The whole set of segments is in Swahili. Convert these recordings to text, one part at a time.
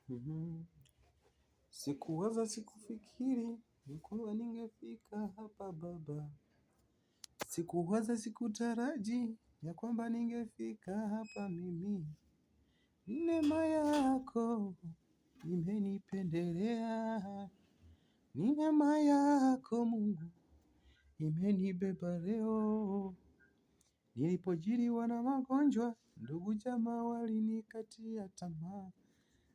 Mhm. Sikuwaza, sikufikiri ni kwamba ningefika hapa Baba. Sikuwaza, sikutaraji ya kwamba ningefika hapa mimi. Neema yako imenipendelea, ni neema yako Mungu imenibeba leo. Nilipojiliwa na magonjwa, ndugu jamaa walinikatia tamaa.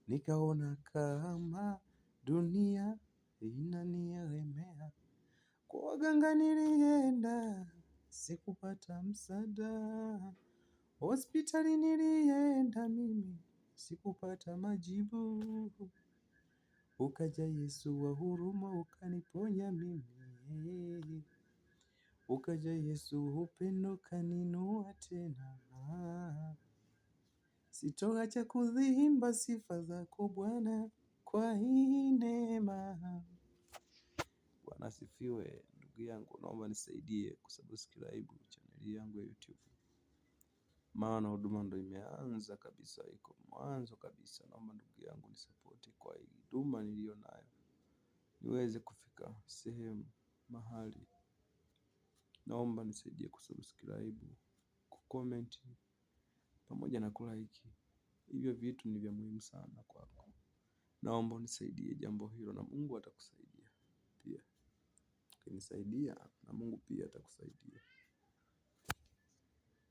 Nikaona kama dunia inanielemea. Kwa waganga nilienda, sikupata msaada. Hospitali nilienda mimi, sikupata majibu. Ukaja Yesu wa huruma, ukaniponya mimi. Ukaja Yesu upendo, kaniinua tena. Sitoacha kuziimba sifa zako Bwana kwa hii neema. Bwana asifiwe. Ndugu yangu, naomba nisaidie kusubscribe channel yangu ya YouTube. Maana huduma ndo imeanza kabisa, iko mwanzo kabisa. Naomba ndugu yangu nisapoti kwa hii huduma niliyo nayo, niweze kufika sehemu mahali. Naomba nisaidie kusubscribe, kucomment pamoja na kulike. Hivyo vitu ni vya muhimu sana kwako. Naomba unisaidie jambo hilo na Mungu atakusaidia pia. Ukinisaidia na Mungu pia atakusaidia.